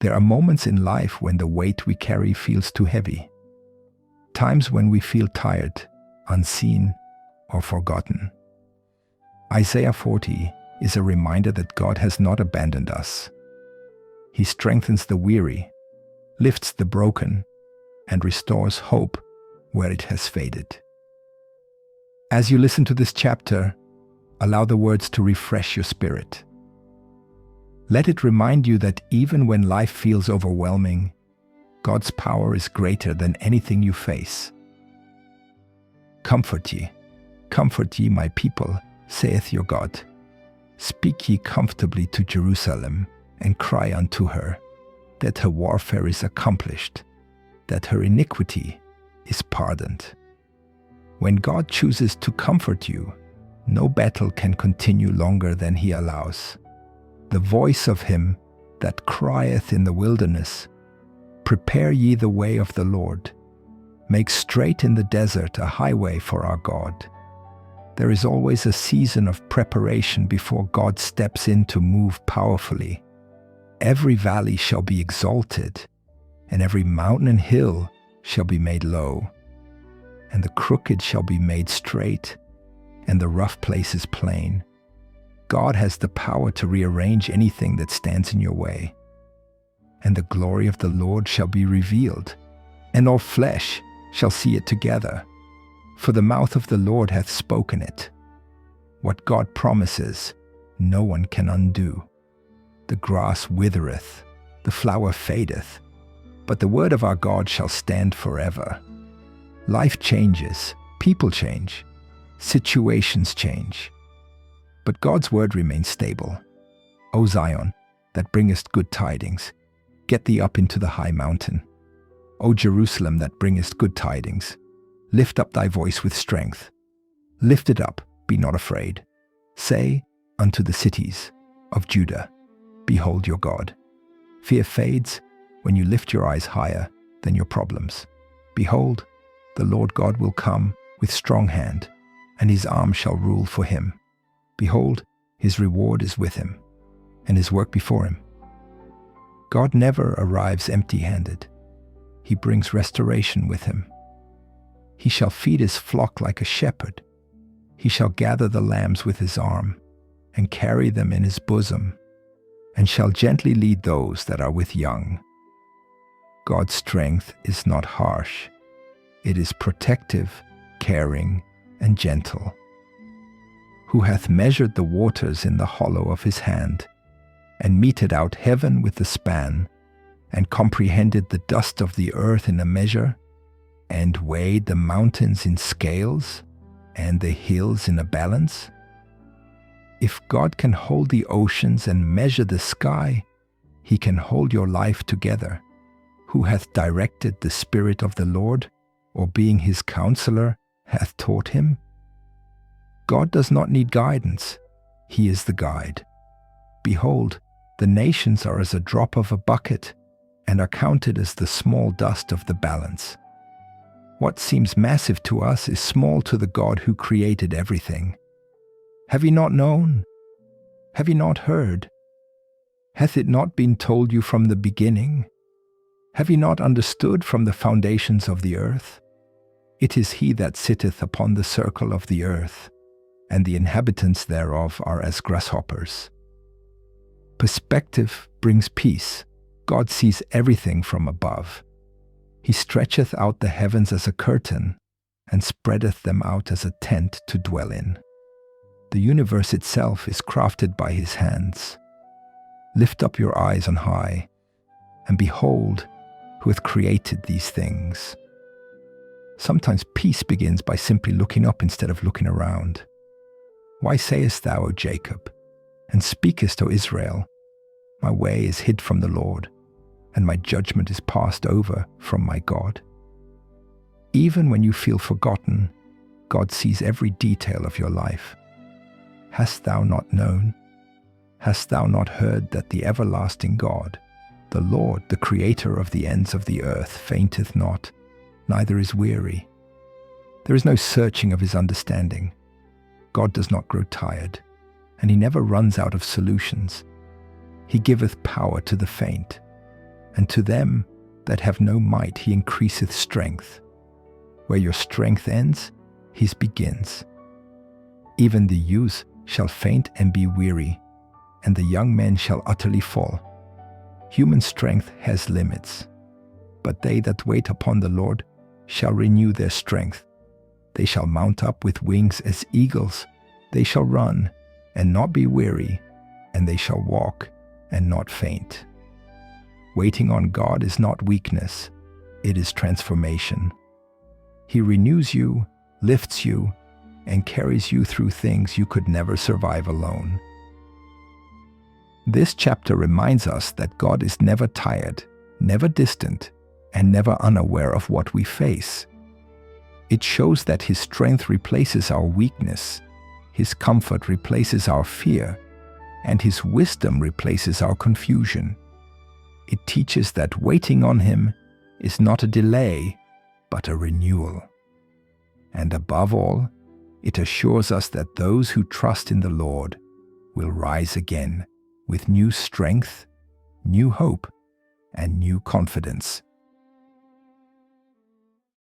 There are moments in life when the weight we carry feels too heavy. Times when we feel tired, unseen, or forgotten. Isaiah 40 is a reminder that God has not abandoned us. He strengthens the weary, lifts the broken, and restores hope where it has faded. As you listen to this chapter, allow the words to refresh your spirit. Let it remind you that even when life feels overwhelming, God's power is greater than anything you face. Comfort ye, my people, saith your God. Speak ye comfortably to Jerusalem, and cry unto her, that her warfare is accomplished, that her iniquity is pardoned. When God chooses to comfort you, no battle can continue longer than he allows. The voice of him that crieth in the wilderness, prepare ye the way of the Lord. Make straight in the desert a highway for our God. There is always a season of preparation before God steps in to move powerfully. Every valley shall be exalted, and every mountain and hill shall be made low, and the crooked shall be made straight, and the rough places plain. God has the power to rearrange anything that stands in your way. And the glory of the Lord shall be revealed, and all flesh shall see it together. For the mouth of the Lord hath spoken it. What God promises, no one can undo. The grass withereth, the flower fadeth, but the word of our God shall stand forever. Life changes, people change, situations change, but God's word remains stable. O Zion, that bringest good tidings, get thee up into the high mountain. O Jerusalem, that bringest good tidings, lift up thy voice with strength. Lift it up, be not afraid. Say unto the cities of Judah, behold your God. Fear fades when you lift your eyes higher than your problems. Behold, the Lord God will come with strong hand, and his arm shall rule for him. Behold, his reward is with him, and his work before him. God never arrives empty-handed. He brings restoration with him. He shall feed his flock like a shepherd. He shall gather the lambs with his arm, and carry them in his bosom, and shall gently lead those that are with young. God's strength is not harsh. It is protective, caring, and gentle. Who hath measured the waters in the hollow of his hand, and meted out heaven with a span, and comprehended the dust of the earth in a measure, and weighed the mountains in scales, and the hills in a balance? If God can hold the oceans and measure the sky, he can hold your life together. Who hath directed the Spirit of the Lord, or being his counselor, hath taught him? God does not need guidance. He is the guide. Behold, the nations are as a drop of a bucket, and are counted as the small dust of the balance. What seems massive to us is small to the God who created everything. Have ye not known? Have ye not heard? Hath it not been told you from the beginning? Have ye not understood from the foundations of the earth? It is he that sitteth upon the circle of the earth, and the inhabitants thereof are as grasshoppers. Perspective brings peace. God sees everything from above. He stretcheth out the heavens as a curtain, and spreadeth them out as a tent to dwell in. The universe itself is crafted by his hands. Lift up your eyes on high, and behold who hath created these things. Sometimes peace begins by simply looking up instead of looking around. Why sayest thou, O Jacob, and speakest, O Israel, my way is hid from the Lord, and my judgment is passed over from my God? Even when you feel forgotten, God sees every detail of your life. Hast thou not known? Hast thou not heard that the everlasting God, the Lord, the Creator of the ends of the earth, fainteth not, neither is weary? There is no searching of his understanding. God does not grow tired, and he never runs out of solutions. He giveth power to the faint. And to them that have no might he increaseth strength. Where your strength ends, his begins. Even the youth shall faint and be weary, and the young men shall utterly fall. Human strength has limits, but they that wait upon the Lord shall renew their strength. They shall mount up with wings as eagles. They shall run and not be weary, and they shall walk and not faint. Waiting on God is not weakness, it is transformation. He renews you, lifts you, and carries you through things you could never survive alone. This chapter reminds us that God is never tired, never distant, and never unaware of what we face. It shows that His strength replaces our weakness, His comfort replaces our fear, and His wisdom replaces our confusion. It teaches that waiting on Him is not a delay, but a renewal. And above all, it assures us that those who trust in the Lord will rise again with new strength, new hope, and new confidence.